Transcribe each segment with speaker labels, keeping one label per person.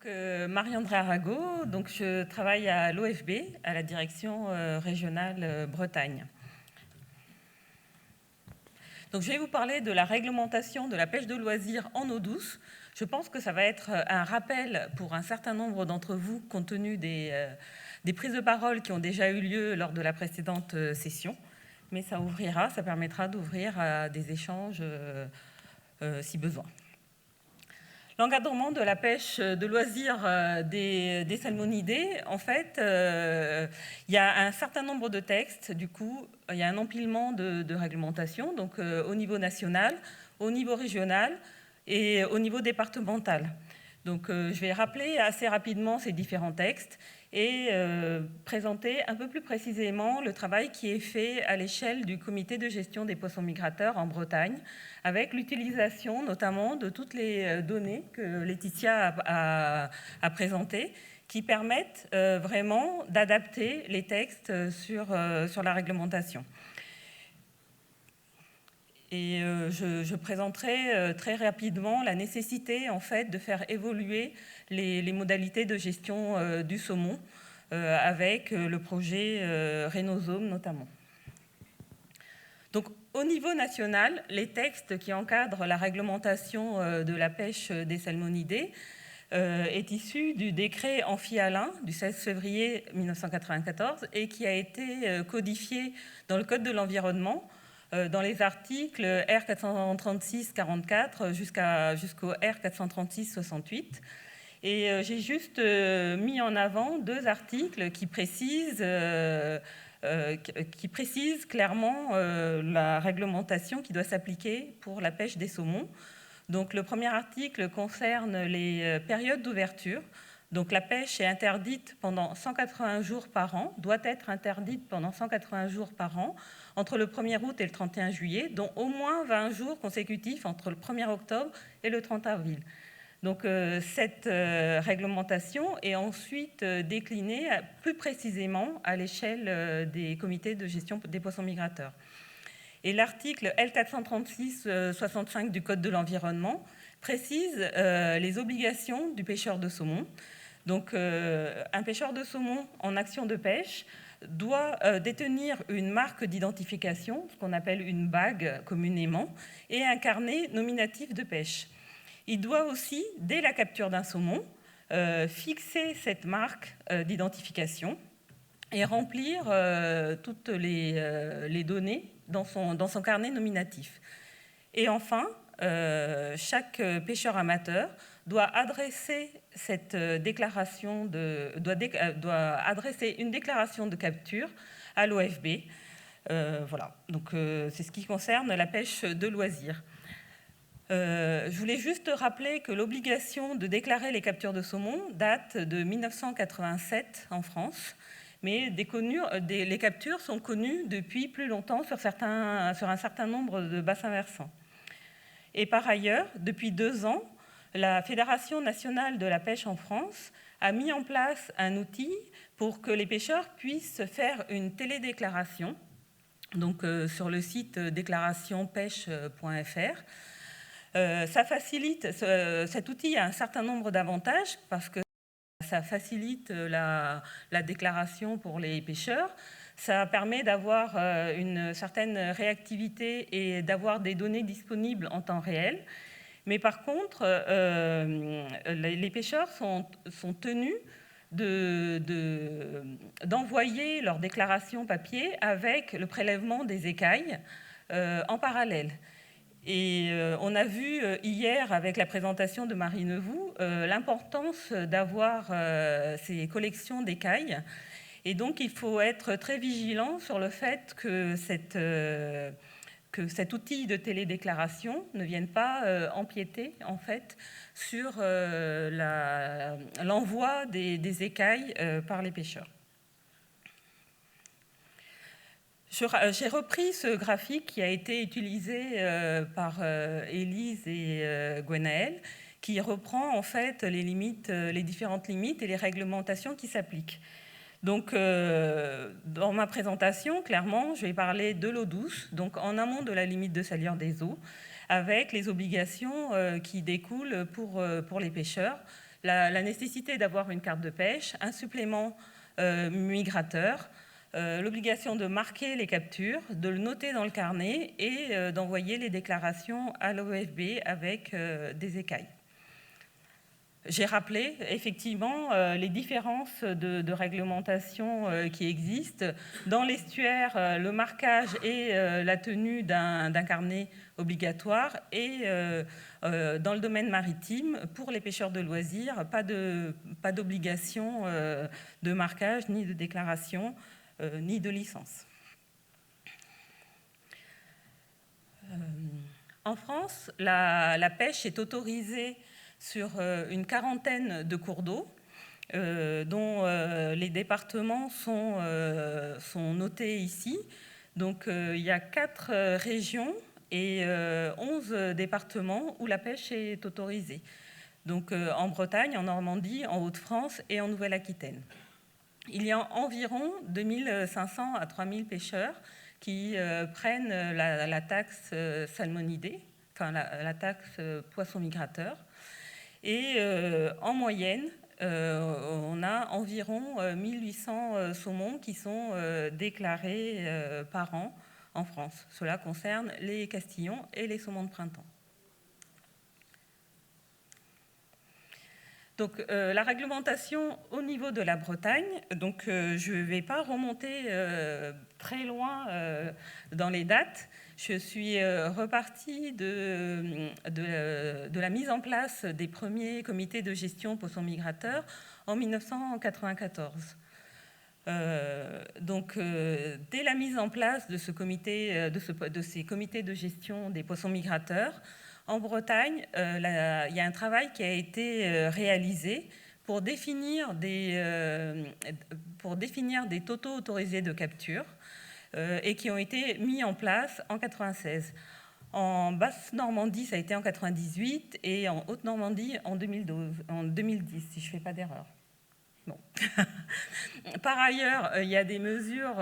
Speaker 1: Marie-André Arago, donc je travaille à l'OFB, à la direction régionale Bretagne. Donc je vais vous parler de la réglementation de la pêche de loisirs en eau douce. Je pense que ça va être un rappel pour un certain nombre d'entre vous, compte tenu des prises de parole qui ont déjà eu lieu lors de la précédente session. Mais ça permettra d'ouvrir à des échanges si besoin. L'encadrement de la pêche de loisirs des salmonidés, en fait, il y a un certain nombre de textes, du coup, il y a un empilement de réglementation, donc au niveau national, au niveau régional et au niveau départemental. Donc je vais rappeler assez rapidement ces différents textes et présenter un peu plus précisément le travail qui est fait à l'échelle du comité de gestion des poissons migrateurs en Bretagne, avec l'utilisation notamment de toutes les données que Laetitia a présentées, qui permettent vraiment d'adapter les textes sur la réglementation. Et je présenterai très rapidement la nécessité en fait, de faire évoluer les modalités de gestion du saumon avec le projet Rénosome notamment. Donc, au niveau national, les textes qui encadrent la réglementation de la pêche des salmonidés est issu du décret Amphi-Alain du 16 février 1994 et qui a été codifié dans le Code de l'environnement dans les articles R436-44 jusqu'au R436-68. Et j'ai juste mis en avant deux articles qui précisent clairement la réglementation qui doit s'appliquer pour la pêche des saumons. Donc, le premier article concerne les périodes d'ouverture. Donc, la pêche est interdite pendant 180 jours par an, doit être interdite pendant 180 jours par an, entre le 1er août et le 31 juillet, dont au moins 20 jours consécutifs entre le 1er octobre et le 30 avril. Donc, cette réglementation est ensuite déclinée plus précisément à l'échelle des comités de gestion des poissons migrateurs. Et l'article L436-65 du Code de l'environnement précise les obligations du pêcheur de saumon. Donc, un pêcheur de saumon en action de pêche doit détenir une marque d'identification, ce qu'on appelle une bague communément, et un carnet nominatif de pêche. Il doit aussi, dès la capture d'un saumon, fixer cette marque d'identification et remplir toutes les données dans son carnet nominatif. Et enfin, chaque pêcheur amateur doit adresser doit adresser une déclaration de capture à l'OFB. Voilà, donc c'est ce qui concerne la pêche de loisirs. Je voulais juste rappeler que l'obligation de déclarer les captures de saumon date de 1987 en France, mais les captures sont connues depuis plus longtemps sur un certain nombre de bassins versants. Et par ailleurs, depuis 2 ans, la Fédération nationale de la pêche en France a mis en place un outil pour que les pêcheurs puissent faire une télédéclaration, donc sur le site déclarationpêche.fr. Cet outil a un certain nombre d'avantages parce que ça facilite la déclaration pour les pêcheurs, ça permet d'avoir une certaine réactivité et d'avoir des données disponibles en temps réel. Mais par contre, les pêcheurs sont tenus d'envoyer leur déclaration papier avec le prélèvement des écailles en parallèle. Et on a vu hier, avec la présentation de Marie Nevou, l'importance d'avoir ces collections d'écailles. Et donc, il faut être très vigilant sur le fait que cet outil de télédéclaration ne vienne pas empiéter, en fait, sur l'envoi des écailles par les pêcheurs. J'ai repris ce graphique qui a été utilisé par Élise et Gwenaëlle, qui reprend en fait les différentes limites et les réglementations qui s'appliquent. Donc, dans ma présentation, clairement, je vais parler de l'eau douce, donc en amont de la limite de salière des eaux, avec les obligations qui découlent pour les pêcheurs, la nécessité d'avoir une carte de pêche, un supplément migrateur, l'obligation de marquer les captures, de le noter dans le carnet et d'envoyer les déclarations à l'OFB avec des écailles. J'ai rappelé effectivement les différences de réglementation qui existent. Dans l'estuaire, le marquage et la tenue d'un carnet obligatoire, et dans le domaine maritime, pour les pêcheurs de loisirs, pas d'obligation de marquage, ni de déclaration, ni de licence. En France, la pêche est autorisée sur une quarantaine de cours d'eau, dont les départements sont notés ici. Donc il y a 4 régions et 11 départements où la pêche est autorisée. Donc en Bretagne, en Normandie, en Hauts-de-France et en Nouvelle-Aquitaine. Il y a environ 2500 à 3000 pêcheurs qui prennent la taxe salmonidée, enfin la taxe poisson migrateur. Et en moyenne, on a environ 1800 saumons qui sont déclarés par an en France. Cela concerne les castillons et les saumons de printemps. Donc, la réglementation au niveau de la Bretagne, donc, je ne vais pas remonter très loin dans les dates. Je suis repartie de la mise en place des premiers comités de gestion poissons migrateurs en 1994. Donc, dès la mise en place de ces comités de gestion des poissons migrateurs, en Bretagne, il y a un travail qui a été réalisé pour définir des totaux autorisés de capture et qui ont été mis en place en 1996. En Basse-Normandie, ça a été en 1998 et en Haute-Normandie en 2010, si je ne fais pas d'erreur. Bon. Par ailleurs, il y a des mesures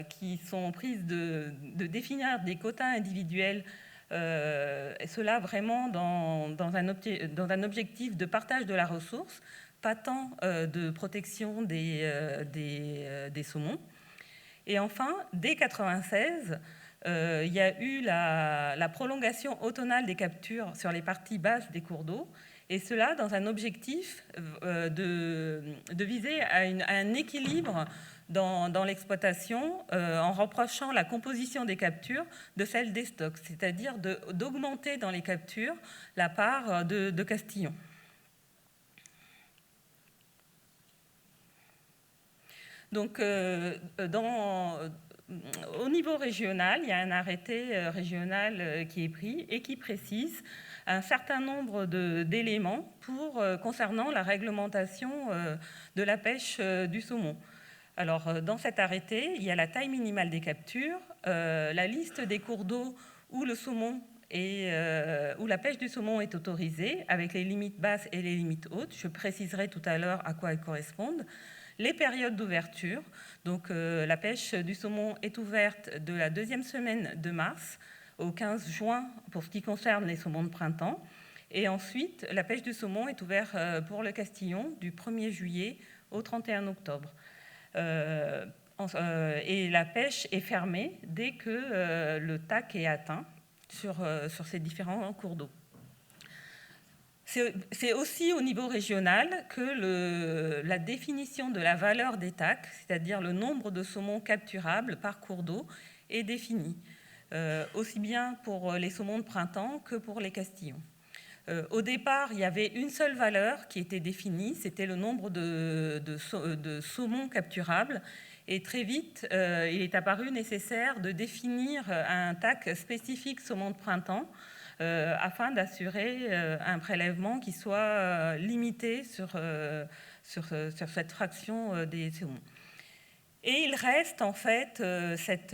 Speaker 1: qui sont prises de définir des quotas individuels, et cela vraiment dans un objectif de partage de la ressource, pas tant de protection des saumons. Et enfin, dès 1996, il y a eu la prolongation automnale des captures sur les parties basses des cours d'eau, et cela dans un objectif de viser à un équilibre dans l'exploitation en rapprochant la composition des captures de celle des stocks, c'est-à-dire d'augmenter dans les captures la part de castillon. Donc, au niveau régional, il y a un arrêté régional qui est pris et qui précise un certain nombre d'éléments concernant la réglementation de la pêche du saumon. Alors, dans cet arrêté, il y a la taille minimale des captures, la liste des cours d'eau où le saumon où la pêche du saumon est autorisée, avec les limites basses et les limites hautes. Je préciserai tout à l'heure à quoi elles correspondent. Les périodes d'ouverture. Donc, la pêche du saumon est ouverte de la 2e semaine de mars au 15 juin pour ce qui concerne les saumons de printemps. Et ensuite, la pêche du saumon est ouverte pour le castillon du 1er juillet au 31 octobre. Et la pêche est fermée dès que le TAC est atteint sur ces différents cours d'eau. C'est aussi au niveau régional que la définition de la valeur des TAC, c'est-à-dire le nombre de saumons capturables par cours d'eau, est définie, aussi bien pour les saumons de printemps que pour les castillons. Au départ, il y avait une seule valeur qui était définie, c'était le nombre de saumons capturables. Et très vite, il est apparu nécessaire de définir un TAC spécifique saumon de printemps afin d'assurer un prélèvement qui soit limité sur cette fraction des saumons. Et il reste en fait cette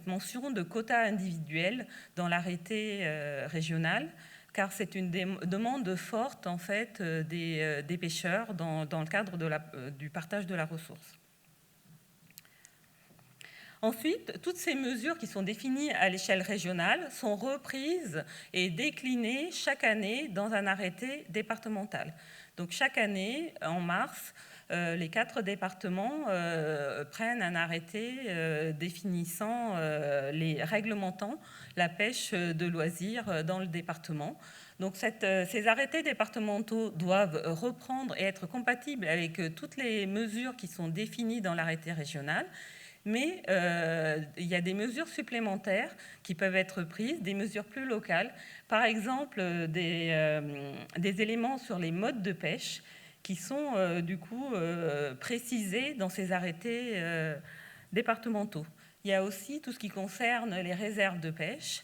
Speaker 1: mention de quota individuel dans l'arrêté régional, car c'est une demande forte en fait des pêcheurs dans le cadre du partage de la ressource. Ensuite, toutes ces mesures qui sont définies à l'échelle régionale sont reprises et déclinées chaque année dans un arrêté départemental. Donc chaque année, en mars, les 4 départements prennent un arrêté définissant, réglementant la pêche de loisirs dans le département. Donc ces arrêtés départementaux doivent reprendre et être compatibles avec toutes les mesures qui sont définies dans l'arrêté régional. Mais il y a des mesures supplémentaires qui peuvent être prises, des mesures plus locales. Par exemple, des éléments sur les modes de pêche qui sont du coup précisés dans ces arrêtés départementaux. Il y a aussi tout ce qui concerne les réserves de pêche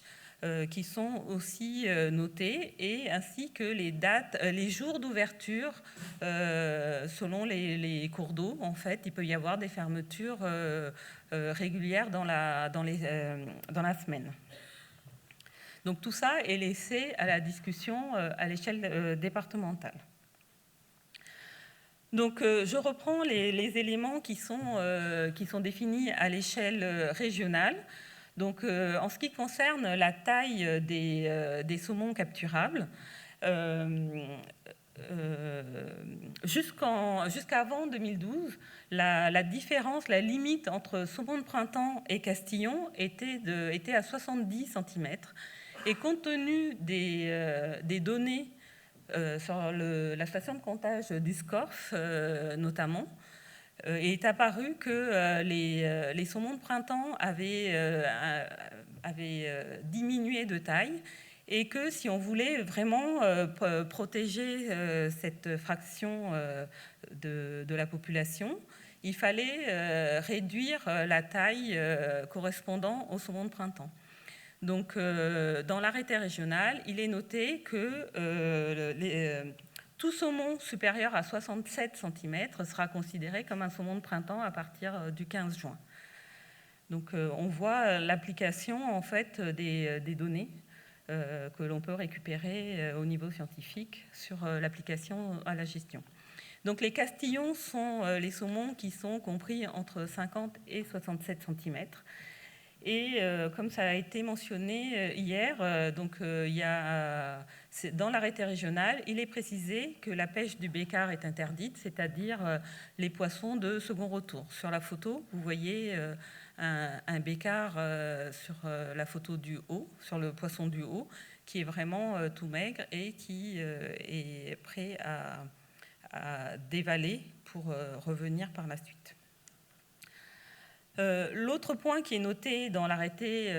Speaker 1: qui sont aussi notées, et ainsi que les dates, les jours d'ouverture selon les cours d'eau. En fait, il peut y avoir des fermetures régulières dans la semaine. Donc tout ça est laissé à la discussion à l'échelle départementale. Donc je reprends les éléments qui sont définis à l'échelle régionale. Donc, en ce qui concerne la taille des saumons capturables, jusqu'avant 2012, la différence, la limite entre saumon de printemps et castillon était à 70 cm. Et compte tenu des données sur la station de comptage du SCORF, notamment, il est apparu que les saumons de printemps avaient diminué de taille, et que si on voulait vraiment protéger cette fraction de la population, il fallait réduire la taille correspondant au saumon de printemps. Donc, dans l'arrêté régional, il est noté que tout saumon supérieur à 67 cm sera considéré comme un saumon de printemps à partir du 15 juin. Donc on voit l'application en fait des données que l'on peut récupérer au niveau scientifique sur l'application à la gestion. Donc les castillons sont les saumons qui sont compris entre 50 et 67 cm. Et comme ça a été mentionné hier, dans l'arrêté régional, il est précisé que la pêche du bécard est interdite, c'est-à-dire les poissons de second retour. Sur la photo, vous voyez un bécard sur la photo du haut, sur le poisson du haut, qui est vraiment tout maigre et qui est prêt à dévaler pour revenir par la suite. L'autre point qui est noté dans l'arrêté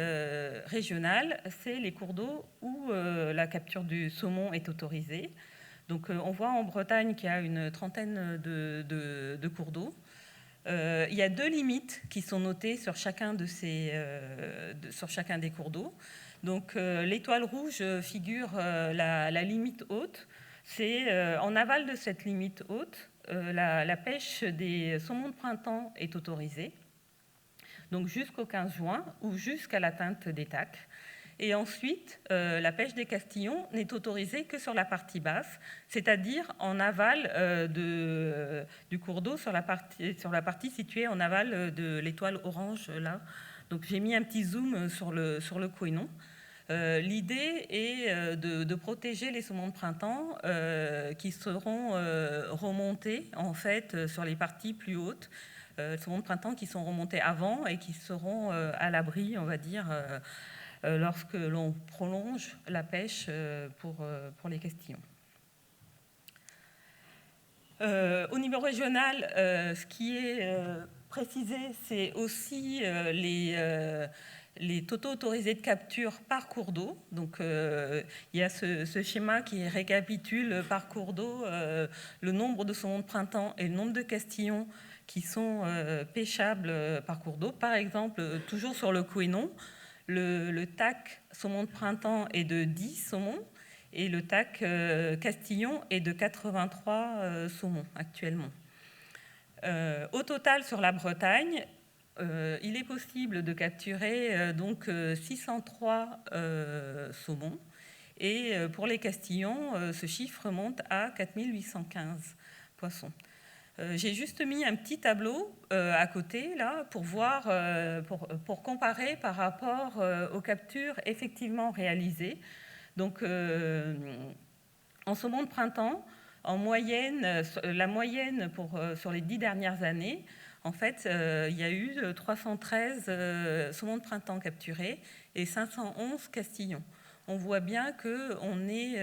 Speaker 1: régional, c'est les cours d'eau où la capture du saumon est autorisée. Donc on voit en Bretagne qu'il y a une trentaine de cours d'eau. Il y a 2 limites qui sont notées sur chacun des cours d'eau. Donc l'étoile rouge figure la limite haute. C'est en aval de cette limite haute, la pêche des saumons de printemps est autorisée, donc jusqu'au 15 juin ou jusqu'à l'atteinte des TAC. Et ensuite, la pêche des castillons n'est autorisée que sur la partie basse, c'est-à-dire en aval du cours d'eau, sur la partie située en aval de l'étoile orange là. Donc j'ai mis un petit zoom sur le Couesnon. L'idée est de protéger les saumons de printemps qui seront remontés en fait sur les parties plus hautes. Saumons de printemps qui sont remontés avant et qui seront à l'abri, on va dire, lorsque l'on prolonge la pêche pour les castillons. Au niveau régional, ce qui est précisé, c'est aussi les totaux autorisés de capture par cours d'eau. Donc, il y a ce schéma qui récapitule par cours d'eau le nombre de saumons de printemps et le nombre de castillons qui sont pêchables par cours d'eau. Par exemple, toujours sur le Couesnon, le TAC saumon de printemps est de 10 saumons et le TAC castillon est de 83 saumons actuellement. Au total, sur la Bretagne, il est possible de capturer donc 603 saumons, et pour les castillons, ce chiffre monte à 4815 poissons. J'ai juste mis un petit tableau à côté, là, pour voir, pour comparer par rapport aux captures effectivement réalisées. Donc, en saumon de printemps, en moyenne, la moyenne sur les 10 dernières années, en fait, il y a eu 313 saumons de printemps capturés et 511 castillons. On voit bien qu'on est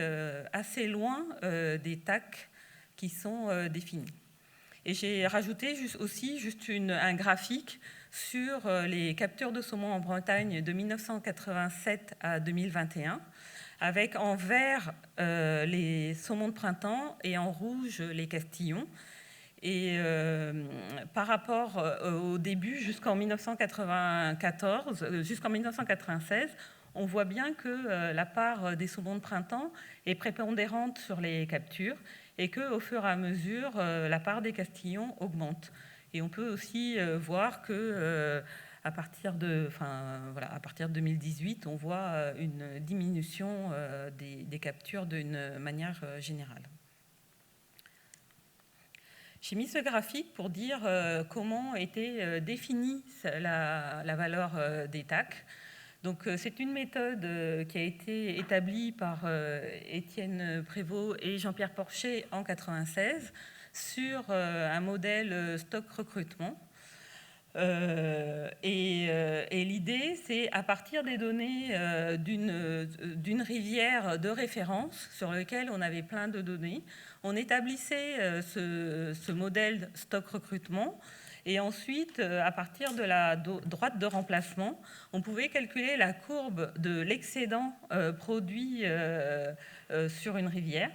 Speaker 1: assez loin des TAC qui sont définis. Et j'ai rajouté aussi un graphique sur les captures de saumon en Bretagne de 1987 à 2021, avec en vert les saumons de printemps et en rouge les castillons. Et par rapport au début, jusqu'en 1994, jusqu'en 1996, on voit bien que la part des saumons de printemps est prépondérante sur les captures et qu'au fur et à mesure, la part des castillons augmente. Et on peut aussi voir que à partir de 2018, on voit une diminution des captures d'une manière générale. J'ai mis ce graphique pour dire comment était définie la valeur des TAC. Donc, c'est une méthode qui a été établie par Étienne Prévost et Jean-Pierre Porcher en 1996 sur un modèle stock recrutement. Et l'idée, c'est à partir des données d'une rivière de référence sur laquelle on avait plein de données, on établissait ce modèle stock recrutement. Et ensuite, à partir de la droite de remplacement, on pouvait calculer la courbe de l'excédent produit sur une rivière.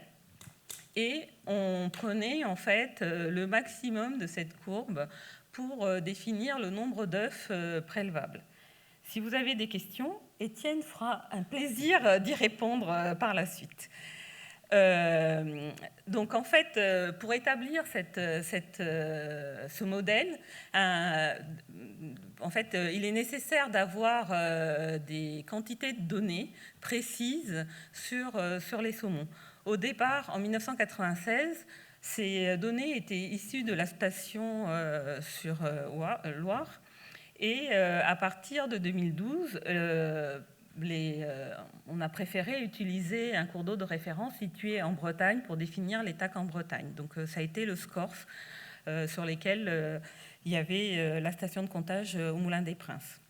Speaker 1: Et on prenait en fait le maximum de cette courbe pour définir le nombre d'œufs prélevables. Si vous avez des questions, Étienne fera un plaisir d'y répondre par la suite. Donc en fait, pour établir ce modèle, en fait, il est nécessaire d'avoir des quantités de données précises sur les saumons. Au départ, en 1996, ces données étaient issues de la station sur Loire. Et à partir de 2012, on a préféré utiliser un cours d'eau de référence situé en Bretagne pour définir les TAC en Bretagne. Donc ça a été le SCORF sur lesquels il y avait la station de comptage au Moulin des Princes.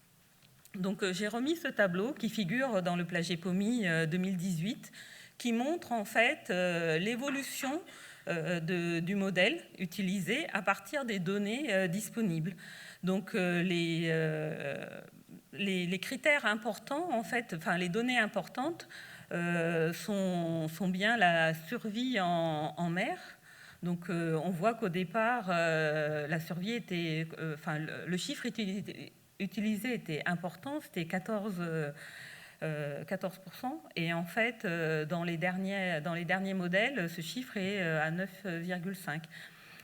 Speaker 1: Donc j'ai remis ce tableau qui figure dans le Plagépomie 2018, qui montre en fait l'évolution du modèle utilisé à partir des données disponibles. Donc les critères importants, en fait, enfin les données importantes sont bien la survie en mer. Donc on voit qu'au départ, la survie était, le chiffre utilisé était important, c'était 14%. Et en fait, dans les derniers modèles, ce chiffre est à 9,5.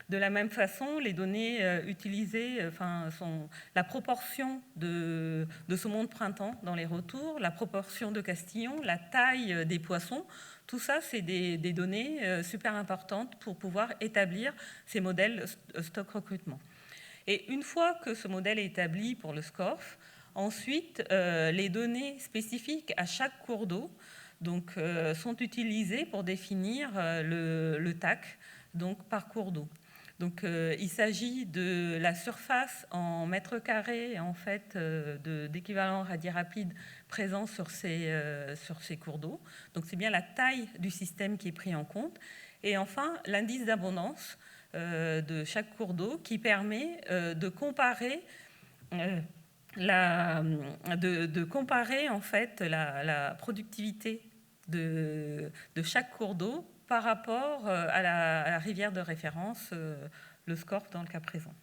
Speaker 1: De la même façon, les données utilisées sont la proportion de saumon de printemps dans les retours, la proportion de castillons, la taille des poissons. Tout ça, c'est des données super importantes pour pouvoir établir ces modèles stock recrutement. Et une fois que ce modèle est établi pour le SCORF, ensuite, les données spécifiques à chaque cours d'eau sont utilisées pour définir le TAC donc, par cours d'eau. Donc, il s'agit de la surface en mètres carrés en fait, d'équivalent radii rapide présent sur ces cours d'eau. Donc, c'est bien la taille du système qui est pris en compte. Et enfin, l'indice d'abondance de chaque cours d'eau qui permet de comparer en fait la productivité de chaque cours d'eau par rapport à la rivière de référence, le SCORF dans le cas présent.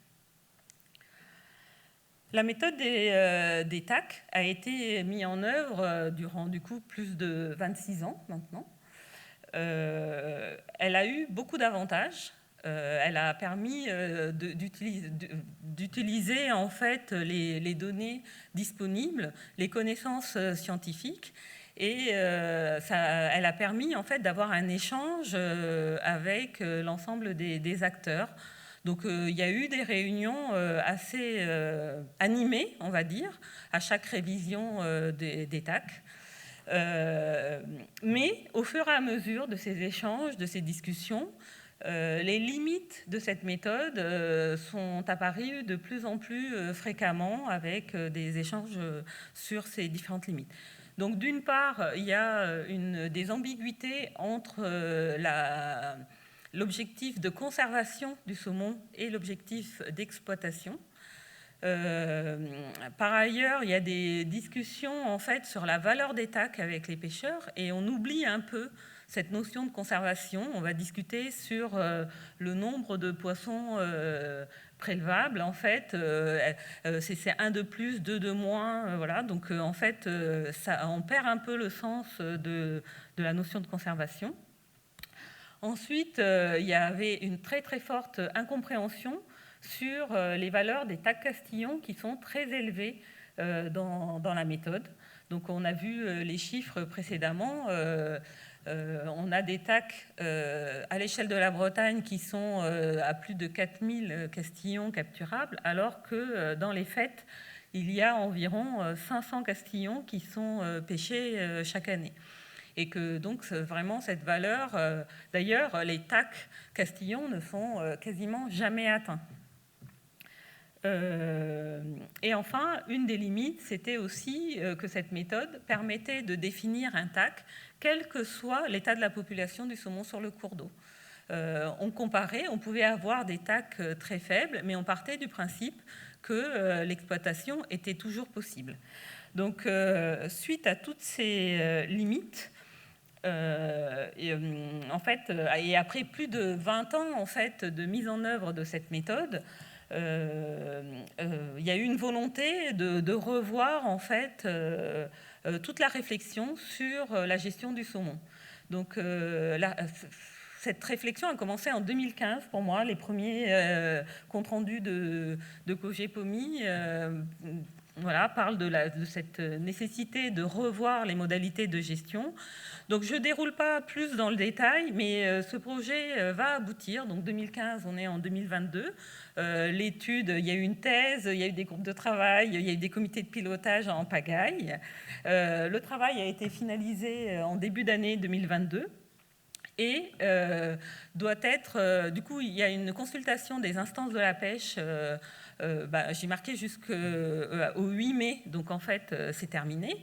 Speaker 1: La méthode des TAC a été mise en œuvre durant du coup plus de 26 ans maintenant. Elle a eu beaucoup d'avantages. Elle a permis d'utiliser en fait les données disponibles, les connaissances scientifiques, et elle a permis en fait d'avoir un échange avec l'ensemble des acteurs. Donc il y a eu des réunions assez animées, on va dire, à chaque révision des TAC. Mais au fur et à mesure de ces échanges, de ces discussions, les limites de cette méthode sont apparues de plus en plus fréquemment avec des échanges sur ces différentes limites. Donc d'une part, il y a des ambiguïtés entre l'objectif de conservation du saumon et l'objectif d'exploitation. Par ailleurs, il y a des discussions en fait sur la valeur des TAC avec les pêcheurs et on oublie un peu cette notion de conservation. On va discuter sur le nombre de poissons prélevables. En fait, c'est 1 de plus, 2 de moins. Voilà. Donc en fait, on perd un peu le sens de la notion de conservation. Ensuite, il y avait une très très forte incompréhension sur les valeurs des TAC Castillon qui sont très élevées dans la méthode. Donc on a vu les chiffres précédemment. On a des TAC à l'échelle de la Bretagne qui sont à plus de 4000 castillons capturables, alors que dans les faits, il y a environ 500 castillons qui sont pêchés chaque année. Et que donc vraiment cette valeur, d'ailleurs les TAC castillons ne sont quasiment jamais atteints. Et enfin, une des limites, c'était aussi que cette méthode permettait de définir un TAC, quel que soit l'état de la population du saumon sur le cours d'eau. On comparait, on pouvait avoir des TAC très faibles, mais on partait du principe que l'exploitation était toujours possible. Donc, suite à toutes ces limites, en fait, et après plus de 20 ans en fait, de mise en œuvre de cette méthode, il y a eu une volonté de revoir en fait, toute la réflexion sur la gestion du saumon. Donc, cette réflexion a commencé en 2015 pour moi. Les premiers comptes rendus de COGEPOMI voilà, parlent de cette nécessité de revoir les modalités de gestion. Donc je ne déroule pas plus dans le détail, mais ce projet va aboutir. Donc 2015, on est en 2022. L'étude, il y a eu une thèse, il y a eu des groupes de travail, il y a eu des comités de pilotage en pagaille. Le travail a été finalisé en début d'année 2022. Et doit être, du coup, il y a une consultation des instances de la pêche. J'ai marqué jusqu'au 8 mai, donc en fait, c'est terminé.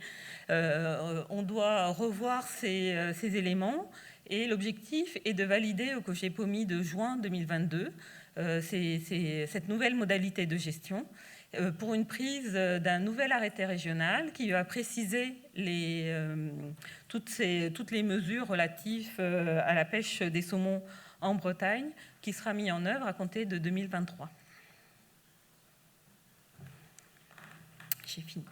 Speaker 1: On doit revoir ces éléments et l'objectif est de valider au COGEPOMI de juin 2022 cette nouvelle modalité de gestion pour une prise d'un nouvel arrêté régional qui va préciser toutes les mesures relatives à la pêche des saumons en Bretagne qui sera mis en œuvre à compter de 2023. J'ai fini.